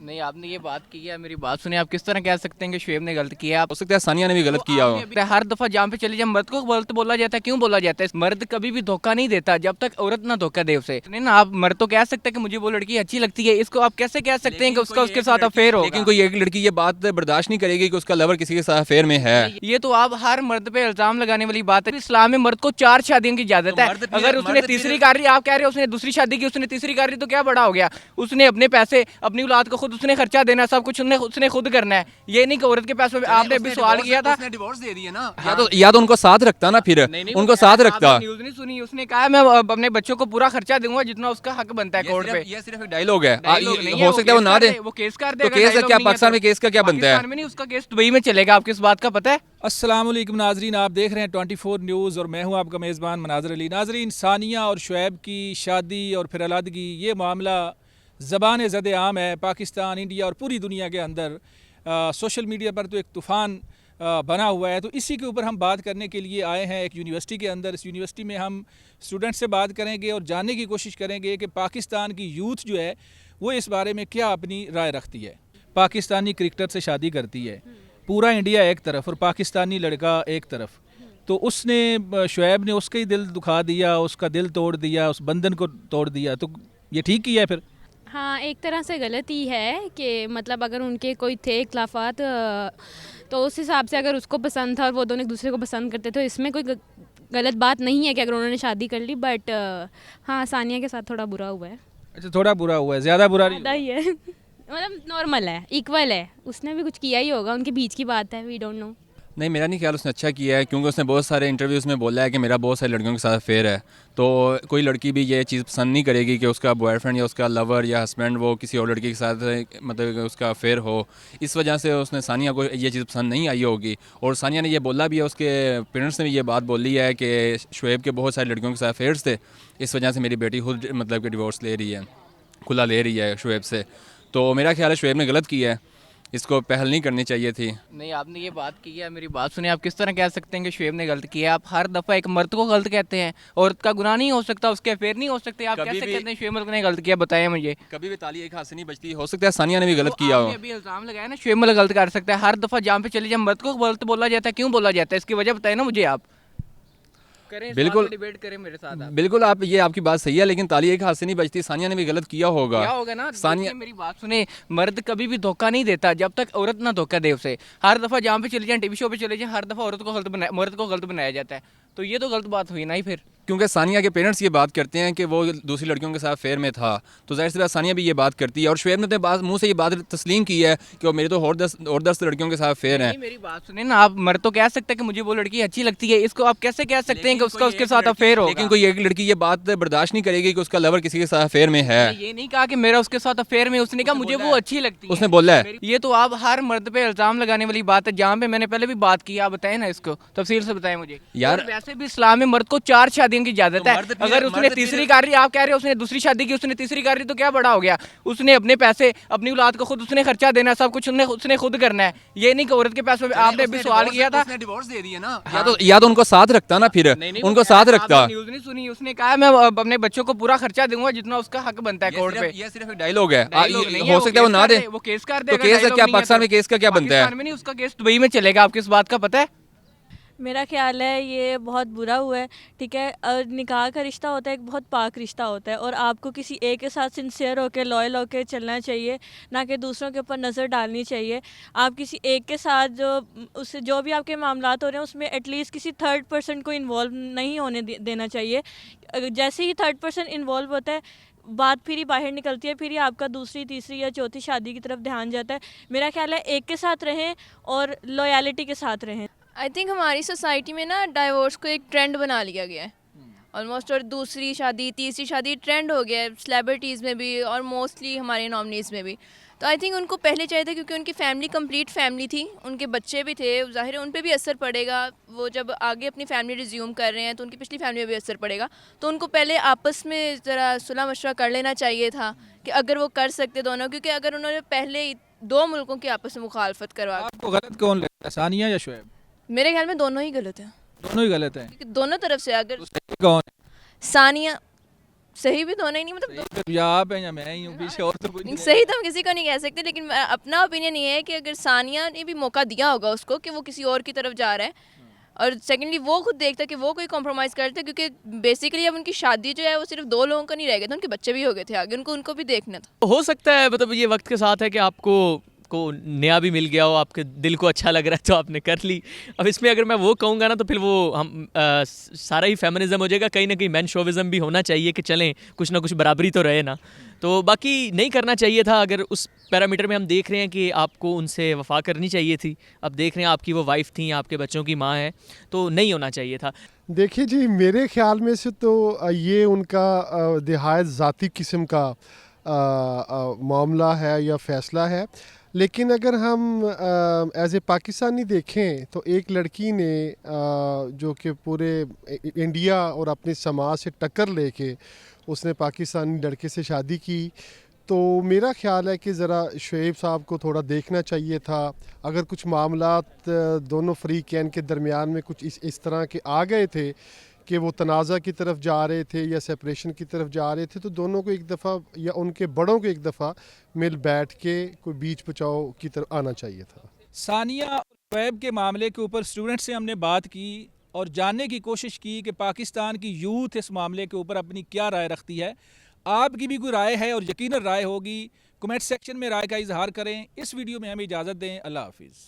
नहीं, आपने ये बात की है, मेरी बात सुने। आप किस तरह कह सकते हैं कि शुएब ने गलत किया? आप हो सकता है सानिया ने भी गलत किया हो। हर दफा जहाँ पे चले जाए मर्द को गलत बोला जाता है। क्यों बोला जाता है? मर्द कभी भी धोखा नहीं देता जब तक औरत ना धोखा दे उसे। नहीं ना, आप मर्द तो कह सकते हैं कि मुझे वो लड़की अच्छी लगती है, इसको आप कैसे कह सकते हैं कि उसका उसके साथ अफेयर होगा? लेकिन कोई एक लड़की ये बात बर्दाश्त नहीं करेगी कि उसका लवर किसी के साथ अफेयर में है। ये तो आप हर मर्द पे इल्जाम लगाने वाली बात है। इस्लाम में मर्द को 4 शादियों की इजाजत है। अगर उसने तीसरी कर रही, आप कह रहे हो उसने दूसरी शादी की, उसने तीसरी कर रही, तो क्या बड़ा हो गया? उसने अपने पैसे, अपनी औलाद को खुद उसने खर्चा देना, सब कुछ उसने खुद करना है। ये नहीं कि औरत के पैसों पे। आपने अभी सवाल किया था, उसने डिवोर्स दे दिया ना। या तो उनको साथ रखता ना, फिर उनको साथ रखता। न्यूज नहीं सुनी? उसने कहा मैं अपने बच्चों को पूरा खर्चा दूंगा जितना उसका हक बनता है कोर्ट पे। ये सिर्फ एक डायलॉग है। हो सकता है वो ना दे। वो केस कर तो देगा। केस का क्या, पाकिस्तान में केस का क्या बनता है? पाकिस्तान में नहीं, उसका केस दुबई में चलेगा। आपको इस बात का पता है? अस्सलाम वालेकुम नाजरीन, आप देख रहे हैं 24 न्यूज़ और मैं हूं आपका मेज़बान मनाज़र अली। नाजरीन, सानिया और शुएब की शादी और फिर अलादगी, ये मामला ज़बान ज़द आम है पाकिस्तान, इंडिया और पूरी दुनिया के अंदर। सोशल मीडिया पर तो एक तूफ़ान बना हुआ है। तो इसी के ऊपर हम बात करने के लिए आए हैं एक यूनिवर्सिटी के अंदर। इस यूनिवर्सिटी में हम स्टूडेंट से बात करेंगे और जानने की कोशिश करेंगे कि पाकिस्तान की यूथ जो है वो इस बारे में क्या अपनी राय रखती है। पाकिस्तानी क्रिकेटर से शादी करती है, पूरा इंडिया एक तरफ और पाकिस्तानी लड़का एक तरफ, तो उसने शुएब ने उसका ही दिल दुखा दिया, उसका दिल तोड़ दिया, उस बंधन को तोड़ दिया। तो ये ठीक किया है फिर? हाँ, एक तरह से गलत ही है कि मतलब अगर उनके कोई थे इख्लाफात तो उस हिसाब से अगर उसको पसंद था और वो दोनों एक दूसरे को पसंद करते, तो इसमें कोई गलत बात नहीं है कि अगर उन्होंने शादी कर ली। बट हाँ, सानिया के साथ थोड़ा बुरा हुआ है। अच्छा, थोड़ा बुरा हुआ है, ज़्यादा बुरा नहीं? ज़्यादा ही है मतलब नॉर्मल है, इक्वल है। उसने भी कुछ किया ही होगा, उनके बीच की बात है, वी डोंट नो। नहीं, मेरा नहीं ख्याल उसने अच्छा किया है, क्योंकि उसने बहुत सारे इंटरव्यूज़ में बोला है कि मेरा बहुत सारी लड़कियों के साथ अफेयर है। तो कोई लड़की भी ये चीज़ पसंद नहीं करेगी कि उसका बॉयफ्रेंड या उसका लवर या हस्बैंड वो किसी और लड़की के साथ मतलब उसका अफेयर हो। इस वजह से उसने सानिया को ये चीज़ पसंद नहीं आई होगी। और सानिया ने ये बोला भी है, उसके पेरेंट्स ने भी ये बात बोली है कि शुएब के बहुत सारी लड़कियों के साथ अफेयर्स थे, इस वजह से मेरी बेटी खुद मतलब कि डिवोर्स ले रही है, खुला ले रही है शुएब से। तो मेरा ख्याल है शुएब ने गलत किया है, इसको पहल नहीं करनी चाहिए थी। नहीं, आपने ये बात की है, मेरी बात सुने। आप किस तरह कह सकते हैं कि शुएब ने गलत किया? आप हर दफ़ा एक मर्द को गलत कहते हैं, औरत का गुनाह नहीं हो सकता, उसके अफेयर नहीं हो सकते। आप कैसे कहते हैं शुएब ने गलत किया? बताएं मुझे। कभी भी ताली एक हाथ से नहीं बचती। हो सकता है सानिया ने भी गलत किया हो। अभी इल्जाम लगाया ना, शुएब गलत कर सकता है। हर दफ़ा जहाँ पे चले जाए मर्द को गलत बोला जाता है। क्यों बोला जाता है? इसकी वजह बताएं ना मुझे। आप करें, बिल्कुल डिबेट करें मेरे साथ आप। बिल्कुल, आप ये आपकी बात सही है, लेकिन ताली एक हाथ से नहीं बजती। सानिया ने भी गलत किया होगा। क्या होगा ना, सानिया, मेरी बात सुने। मर्द कभी भी धोखा नहीं देता जब तक औरत ना धोखा दे उसे। हर दफा जहाँ पे चले जाए, टीवी शो पे चले जाए, हर दफा औरत को गलत बनाया, मर्द को गलत बनाया जाता है। तो ये तो गलत बात हुई ना ही फिर। क्योंकि सानिया के पेरेंट्स ये बात करते हैं कि वो दूसरी लड़कियों के साथ फेयर में था, तो जाहिर सी बात सानिया भी ये बात करती है। और शुएब ने तो मुंह से ये बात तस्लीम की है कि वो मेरे तो और 10 लड़कियों के साथ फेयर हैं। मेरी बात सुने ना, आप मर्द तो कह सकते हैं कि मुझे वो लड़की अच्छी लगती है, इसको आप कैसे कह सकते हैं कि उसका उसके साथ अफेयर होगा? लेकिन कोई एक लड़की ये बात बर्दाश्त नहीं करेगी कि उसका लवर किसी के साथ अफेयर में है। ये नहीं कहा कि मेरा उसके साथ अफेयर में, उसने कहा मुझे वो अच्छी लगती है। उसने बोला है। ये तो आप हर मर्द पे इल्जाम लगाने वाली बात है, जहाँ पे मैंने पहले भी बात की। आप बताएं ना, इसको तफसील से बताएं मुझे यार। वैसे भी इस्लाम में मर्द को 4 शादियों की इजाजत है। अगर उसने तीसरी कर रही, आप कह रहे हो उसने दूसरी शादी की, उसने तीसरी कर रही, तो क्या बड़ा हो गया? उसने अपने पैसे, अपनी औलाद को खुद उसने खर्चा देना, सब कुछ उसने खुद करना है। ये नहीं कि औरत के पैसों पे। आपने अभी सवाल किया था, उसने डिवोर्स दे दिया ना। या तो उनको साथ रखता ना, फिर उनको साथ रखता। न्यूज नहीं सुनी? उसने कहा मैं अपने बच्चों को पूरा खर्चा दूंगा जितना उसका हक बनता है कोर्ट पे। ये सिर्फ एक डायलॉग है। हो सकता है वो ना दे। वो केस कर तो देगा। केस क्या, पाकिस्तान में केस का क्या बनता है? पाकिस्तान में नहीं, उसका केस दुबई में चलेगा। आपको इस बात का पता है? मेरा ख्याल है ये बहुत बुरा हुआ है। ठीक है, निकाह का रिश्ता होता है, एक बहुत पाक रिश्ता होता है, और आपको किसी एक के साथ सिंसियर होकर लॉयल होकर चलना चाहिए, ना कि दूसरों के ऊपर नज़र डालनी चाहिए। आप किसी एक के साथ उससे जो भी आपके मामलात हो रहे हैं उसमें एटलीस्ट किसी थर्ड पर्सन को इन्वॉल्व नहीं होने देना चाहिए। जैसे ही थर्ड पर्सन इन्वॉल्व होता है, बात फिर ही बाहर निकलती है, फिर ही आपका दूसरी तीसरी या चौथी शादी की तरफ ध्यान जाता है। मेरा ख्याल है एक के साथ रहें और लॉयलिटी के साथ रहें। आई थिंक हमारी सोसाइटी में ना डाइवोर्स को एक ट्रेंड बना लिया गया है ऑलमोस्ट, और दूसरी शादी तीसरी शादी ट्रेंड हो गया है सेलिब्रिटीज़ में भी और मोस्टली हमारे नॉमिनीज़ में भी। तो आई थिंक उनको पहले चाहिए था, क्योंकि उनकी फैमिली कंप्लीट फैमिली थी, उनके बच्चे भी थे, ज़ाहिर है उन पर भी असर पड़ेगा। वो जब आगे अपनी फैमिली रिज्यूम कर रहे हैं तो उनकी पिछली फैमिली में भी असर पड़ेगा। तो उनको पहले आपस में ज़रा सुलह मशवरा कर लेना चाहिए था कि अगर वो कर सकते दोनों, क्योंकि अगर उन्होंने पहले 2 मुल्कों की आपस में मुखालफत करवा। आपको गलत कौन लगता है, सानिया या शुएब? मेरे ख्याल में दोनों ही गलत हैं। दोनों ही गलत हैं। दोनों तरफ से अगर तो सही कौन है? सानिया सही भी तो होना ही नहीं, मतलब या आप हैं या मैं ही हूँ, पीछे और तो कोई नहीं। सही तो हम किसी को नहीं कह सकते, लेकिन अपना ओपिनियन ये है कि अगर सानिया ने भी मौका दिया होगा उसको कि वो किसी और की तरफ जा रहा है, और सेकेंडली वो खुद देखता कि वो कोई कॉम्प्रोमाइज़ करता, क्योंकि बेसिकली अब उनकी शादी जो है वो सिर्फ 2 लोगों का नहीं रह गया था, उनके बच्चे भी हो गए थे आगे, उनको भी देखना था। हो सकता है मतलब ये वक्त के साथ है कि आपको नया भी मिल गया हो, आपके दिल को अच्छा लग रहा है तो आपने कर ली। अब इसमें अगर मैं वो कहूँगा ना तो फिर वो हम सारा ही फेमिनिज्म हो जाएगा, कहीं ना कहीं मैन शोविज्म भी होना चाहिए कि चलें कुछ ना कुछ बराबरी तो रहे ना। तो बाकी नहीं करना चाहिए था, अगर उस पैरामीटर में हम देख रहे हैं कि आपको उनसे वफा करनी चाहिए थी, अब देख रहे हैं आपकी वो वाइफ थी, आपके बच्चों की माँ है, तो नहीं होना चाहिए था। देखिए जी, मेरे ख्याल में से तो ये उनका नहायत ज़ाती किस्म का मामला है या फ़ैसला है। लेकिन अगर हम एज ए पाकिस्तानी देखें तो एक लड़की ने जो कि पूरे इंडिया और अपने समाज से टक्कर लेके उसने पाकिस्तानी लड़के से शादी की, तो मेरा ख्याल है कि ज़रा शुएब साहब को थोड़ा देखना चाहिए था। अगर कुछ मामलात दोनों फ़रीक़ैन के दरमियान में कुछ इस तरह के आ गए थे कि वो तनाज़ा की तरफ जा रहे थे या सेपरेशन की तरफ जा रहे थे, तो दोनों को एक दफ़ा या उनके बड़ों को एक दफ़ा मिल बैठ के कोई बीच बचाव की तरफ आना चाहिए था। सानिया और शुएब के मामले के ऊपर स्टूडेंट से हमने बात की और जानने की कोशिश की कि पाकिस्तान की यूथ इस मामले के ऊपर अपनी क्या राय रखती है। आपकी भी कोई राय है और यकीनन राय होगी, कमेंट सेक्शन में राय का इजहार करें। इस वीडियो में हमें इजाज़त दें। अल्लाह हाफिज़।